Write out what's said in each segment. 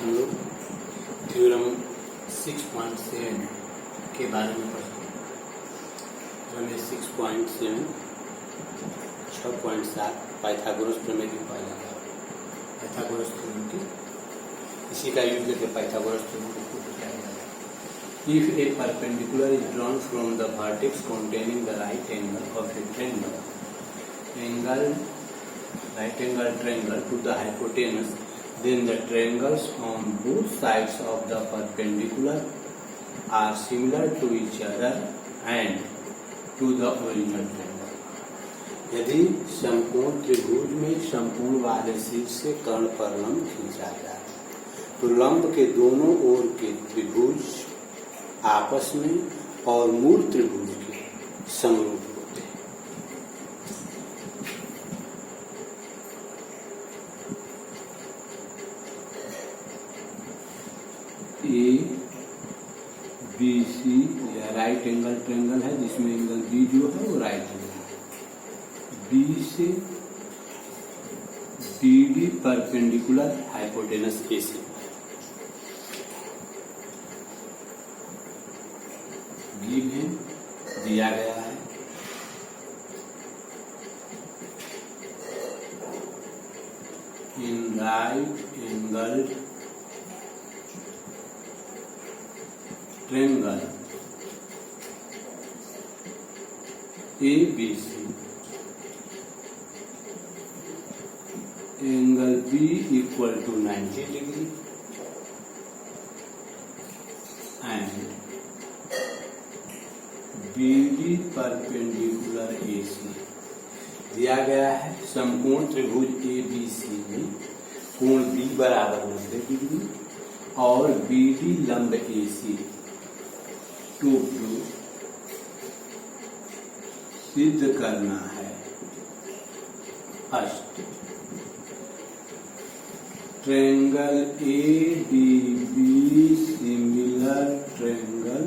हम लोग थ्योरम 6.7 के बारे में पढ़ते हैं। हमें 6.7 6.7 पाइथागोरस प्रमेय की पढ़ा जाता है। पाइथागोरस थ्योरम की इसी का यूज करके पाइथागोरस थ्योरम को प्रूव किया जाता है। If a perpendicular is drawn from the vertex containing the right angle of a triangle to the hypotenuse, then the triangles on both sides of the perpendicular are similar to each other and to the original triangle. यदि समकोण त्रिभुज में समकोण वाले शीर्ष से कर्ण पर लंब खींचा जाए तो लंब के दोनों ओर के त्रिभुज आपस में और मूल त्रिभुज के समरूप होते हैं। ए बी सी या राइट एंगल ट्रायंगल है जिसमें एंगल बी जो है वो राइट एंगल है। बी से B D perpendicular hypotenuse A से गिवन दिया गया है। In right angle triangle ABC angle B equal to 90 degree and BD perpendicular AC दिया गया है। समकोण त्रिभुज ABC में कोण B बराबर 90 डिग्री और BD लंब AC टू प्रूव सिद्ध करना है। First triangle ADB similar triangle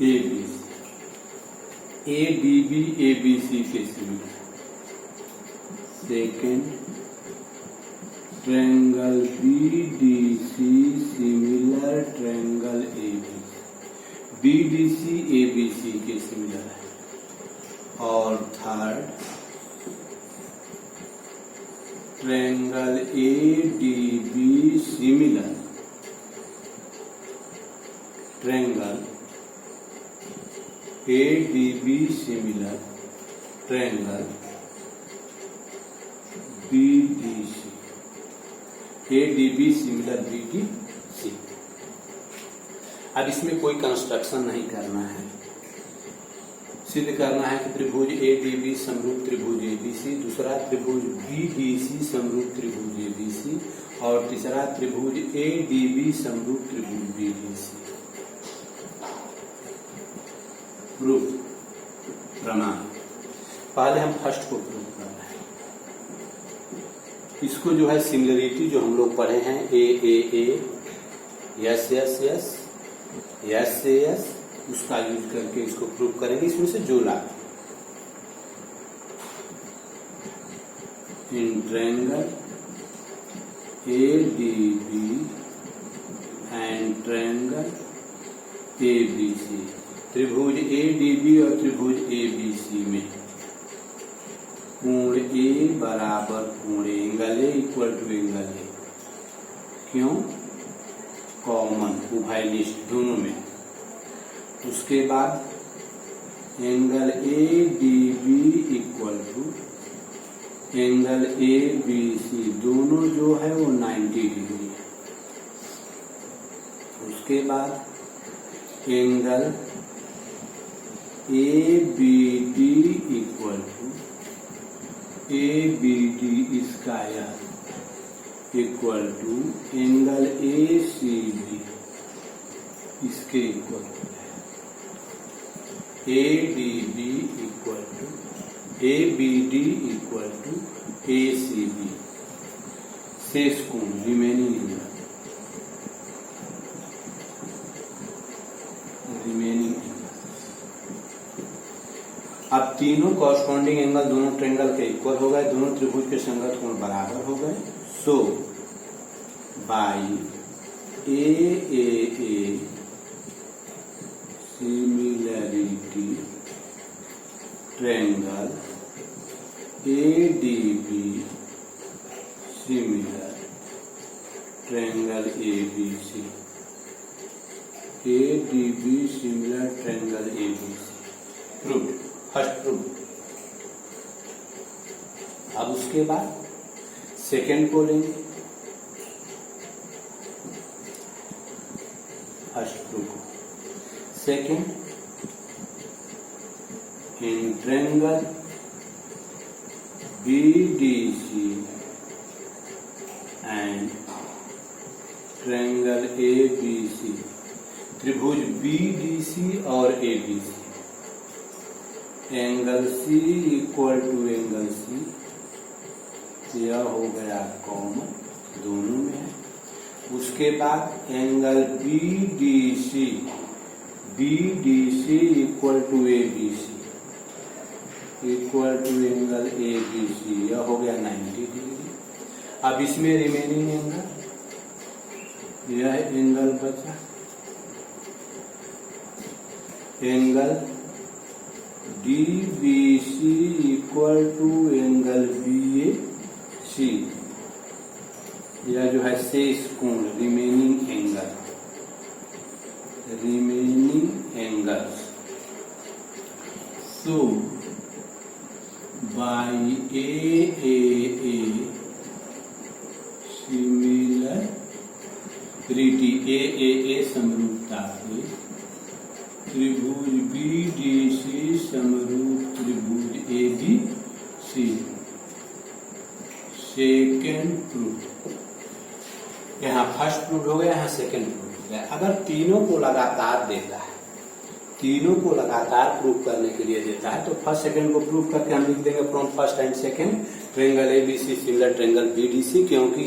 ABC ADB ABC के similar. Second triangle BDC similar triangle ABC BDC ABC के सिमिलर है। और third triangle ADB similar triangle ADB similar triangle BDC ADB similar BDC। अब इसमें कोई कंस्ट्रक्शन नहीं करना है, सिद्ध करना है कि त्रिभुज ADB समरूप त्रिभुज ABC, दूसरा त्रिभुज BDC समरूप त्रिभुज ABC और तीसरा त्रिभुज ADB समरूप त्रिभुज BDC। प्रूफ प्रमाण। पहले हम फर्स्ट को प्रूफ कर रहे हैं। इसको जो है सिमिलरिटी जो हम लोग पढ़े हैं A S उसका यूज करके इसको प्रूव करेंगे। इसमें से जो लाभ in triangle ADB and triangle ABC त्रिभुज ADB और त्रिभुज ABC में कोण A बराबर कोण angle A equal to angle A। क्यों? कॉमन उभयनिष्ठ दोनों में। उसके बाद angle ADB equal to angle ABC दोनों जो है वो 90 डिग्री है। उसके बाद angle ABD equal to ABD square equal to angle ACB इसके equal ADB equal to ABD equal to ACB शेष कोण रिमेनिंग एंगल अब तीनों कॉरस्पॉन्डिंग एंगल दोनों ट्रायंगल के इक्वल हो गए, दोनों त्रिभुज के संगत कोण बराबर हो गए। So by AAA similarity triangle ADB similar triangle ABC ADB similar triangle ABC proved, first proved. अब उसके बाद सेकेंड को लेंगे, फर्स्ट प्रूव को। Second, in triangle BDC and triangle ABC, त्रिभुज BDC और ABC, angle C equal to angle C, यह हो गया कॉमन, दोनों में है। उसके बाद angle BDC equal to ABC equal to angle ABC, यह हो गया 90 डिग्री। अब इसमें रिमेनिंग एंगल, यह एंगल बचा angle DBC equal to angle BAC, यह जो है शेष कोण, remaining angles. So by AAA similarity AAA समरूपता से त्रिभुज BDC समरूप त्रिभुज ABC, सेकेंड प्रूफ। यहाँ फर्स्ट प्रूफ हो गया, यहाँ सेकेंड प्रूफ हो गया। अगर तीनों को लगातार देता है, तीनों को लगातार प्रूफ करने के लिए देता है, तो फर्स्ट सेकेंड को प्रूफ करके हम लिख देंगे from first and second triangle ABC similar triangle BDC, क्योंकि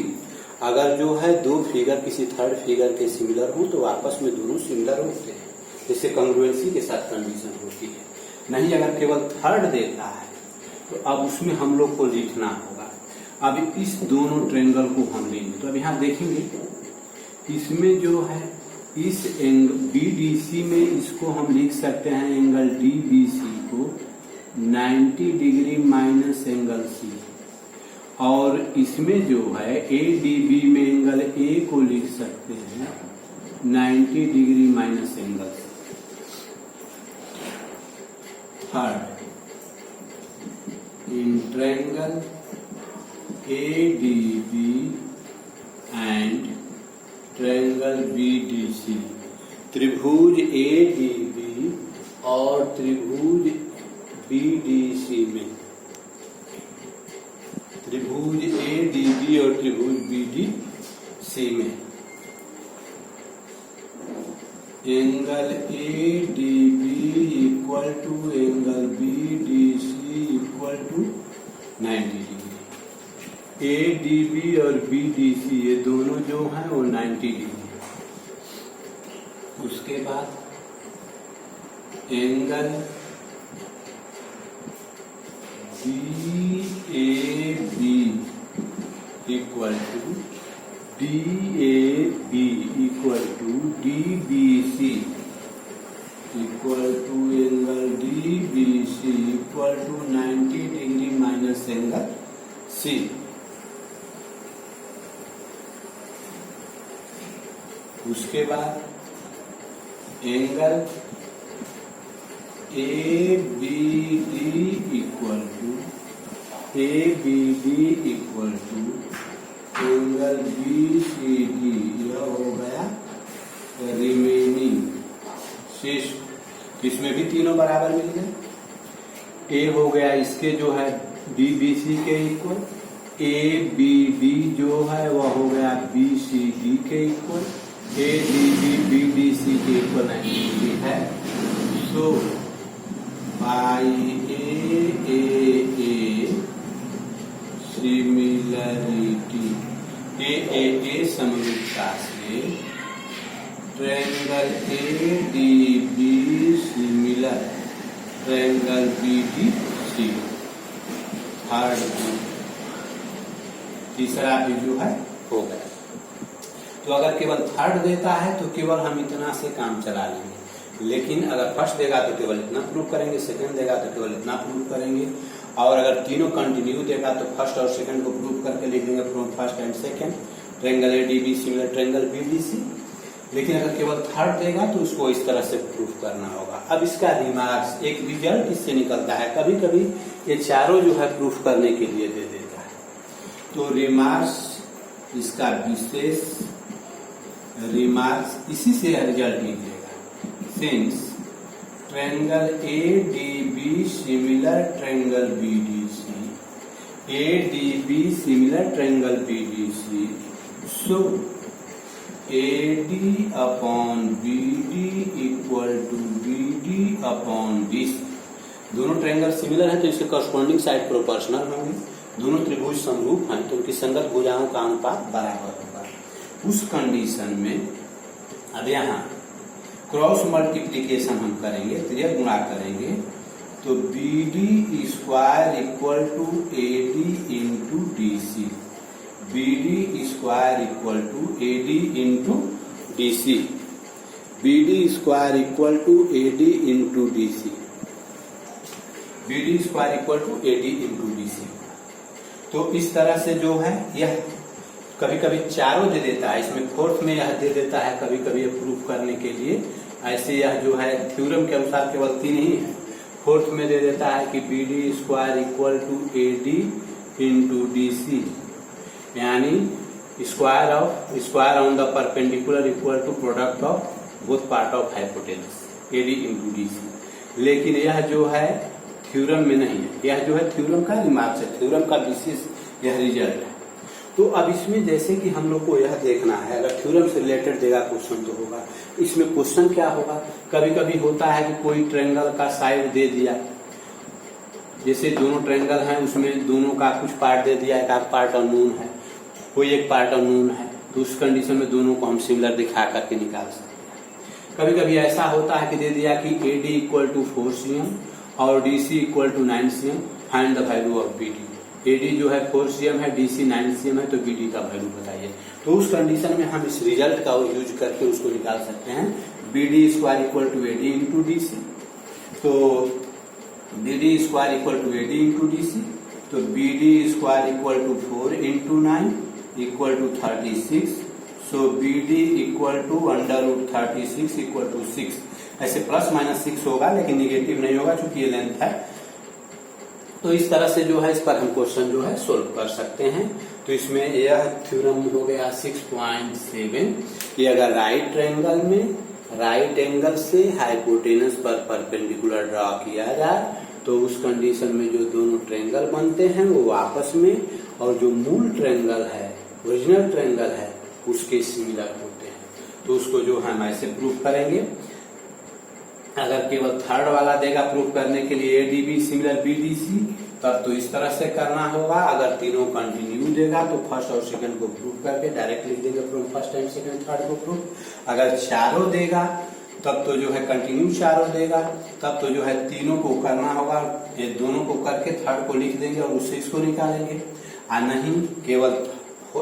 अगर जो है दो फिगर किसी थर्ड फिगर के सिमिलर हो तो आपस में दोनों सिमिलर होते हैं, जिससे कंग्रुएंसी के साथ कंडीशन होती है। नहीं अगर केवल थर्ड देता है तो अब उसमें हम लोग को लिखना होगा। अब इस दोनों ट्रायंगल को हम लेंगे, तो अब यहाँ देखेंगे इसमें जो है इस एंगल BDC में इसको हम लिख सकते हैं एंगल DBC को 90 डिग्री माइनस एंगल C, और इसमें जो है ADB में एंगल A को लिख सकते हैं 90 degree minus angle C। Third, in triangle ADB and triangle BDC, त्रिभुज ADB और त्रिभुज BDC में, त्रिभुज ADB और त्रिभुज BDC में angle ADB equal to angle BDC equal to 90 degree. ADB और BDC ये दोनों जो हैं वो 90 डिग्री। उसके बाद angle DAB equal to DAB equal to DBC equal to angle DBC equal to 90 degree minus angle C। उसके बाद angle ABD equal to angle BCD, यह हो गया रिमेनिंग शेष। इसमें भी तीनों बराबर मिल गए। A हो गया इसके जो है DBC के इक्वल, ABD जो है वह हो गया BCD के इक्वल, ADB BDC के इक्वल नहीं है। सो बाई AAA सिमिलरिटी AAA समरूपता से triangle ADB similar triangle BDC, third, तीसरा भी जो है हो गया। तो अगर केवल थर्ड देता है तो केवल हम इतना से काम चला लेंगे, लेकिन अगर फर्स्ट देगा तो केवल इतना प्रूव करेंगे, सेकंड देगा तो केवल इतना प्रूव करेंगे, और अगर तीनों कंटिन्यू देगा तो फर्स्ट और सेकंड को प्रूव करके लिख देंगे from first and second, triangle ADB similar triangle BDC. लेकिन अगर केवल थर्ड देगा तो उसको इस तरह से प्रूव करना होगा। अब इसका रिमार्क्स, एक रिजल्ट इससे निकलता है, कभी कभी ये चारों जो है प्रूफ करने के लिए दे देता है। तो रिमार्क्स, इसका विशेष रिमार्क्स इसी से रिजल्ट निकलेगा। Since triangle ADB similar triangle BDC, ADB similar triangle BDC, so AD upon BD equal to BD upon DC। दोनों ट्रायंगल सिमिलर है तो इसके कॉरस्पॉन्डिंग साइड प्रोपोर्शनल होंगे, दोनों त्रिभुज समरूप हैं तो उनकी संगत भुजाओं का अनुपात बराबर होगा। उस कंडीशन में अब यहाँ क्रॉस मल्टीप्लीकेशन हम करेंगे, त्रियक गुणा करेंगे, तो BD square equal to AD into DC, BD square equal to AD into DC, BD square equal to AD into DC, BD square equal to AD into DC। तो इस तरह से जो है यह कभी कभी चारों दे देता है, इसमें फोर्थ में यह दे देता है कभी कभी प्रूफ करने के लिए। ऐसे यह जो है थ्योरम के अनुसार केवल 3 ही है, फोर्थ में दे देता है कि BD square equal to AD into DC, यानी square on the perpendicular equal to product of both part of hypotenuse AD into DC। लेकिन यह जो है थ्योरम में नहीं है, यह जो है थ्योरम का रिमार्क्स है, थ्योरम का विशेष यह रिजल्ट है। तो अब इसमें जैसे कि हम लोग को यह देखना है, अगर थ्योरम से रिलेटेड देगा क्वेश्चन तो होगा, इसमें क्वेश्चन क्या होगा, कभी कभी होता है कि कोई ट्रायंगल का साइड दे दिया, जैसे दोनों ट्रायंगल हैं उसमें दोनों का कुछ पार्ट दे दिया, एक पार्ट अननोन है, कोई एक पार्ट अननोन है, तो उस कंडीशन में दोनों को हम सिमिलर दिखा करके निकाल सकते हैं। कभी कभी ऐसा होता है कि दे दिया कि AD इक्वल टू 4 cm और DC equal to 9 cm, find the value of BD। AD जो है 4 cm है, DC 9 cm है, तो BD का वैल्यू बताइए। तो उस कंडीशन में हम इस रिजल्ट का यूज करके उसको निकाल सकते हैं, BD square equal to AD into DC। तो BD square equal to AD into DC, तो BD square equal to 4 into 9 equal to 36, so BD equal to under root 36 equal to 6। ऐसे plus minus 6 होगा लेकिन negative नहीं होगा क्योंकि ये length है। तो इस तरह से जो है इस पर हम क्वेश्चन जो है सोल्व कर सकते हैं। तो इसमें यह थ्योरम हो गया 6.7 कि अगर राइट ट्रायंगल में राइट एंगल से हाइपोटेनस पर परपेंडिकुलर ड्रॉ किया जाए तो उस कंडीशन में जो दोनों ट्रायंगल बनते हैं वो आपस में, और जो मूल ट्रायंगल है, ओरिजिनल ट्रायंगल है, उसके सिमिलर होते हैं। तो उसको जो हम ऐसे प्रूफ करेंगे। अगर केवल थर्ड वाला देगा प्रूफ करने के लिए ADB सिमिलर BDC, तब तो इस तरह से करना होगा। अगर तीनों कंटिन्यू देगा तो फर्स्ट और सेकंड को प्रूफ करके डायरेक्ट लिख देंगे from first and second third को प्रूफ। अगर चारों देगा तब तो जो है कंटिन्यू चारों देगा, तब तो जो है तीनों को करना होगा, ये दोनों को करके थर्ड को लिख देंगे और उससे इसको निकालेंगे। और नहीं केवल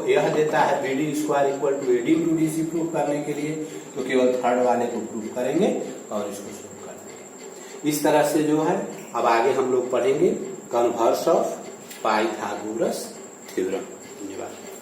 यह देता है BD square equal to AD into DC proof करने के लिए, तो केवल थर्ड वाले को प्रूफ करेंगे और इसको सोल्व कर देंगे। इस तरह से जो है अब आगे हम लोग पढ़ेंगे कन्वर्स ऑफ पाइथागोरस थ्योरम। धन्यवाद।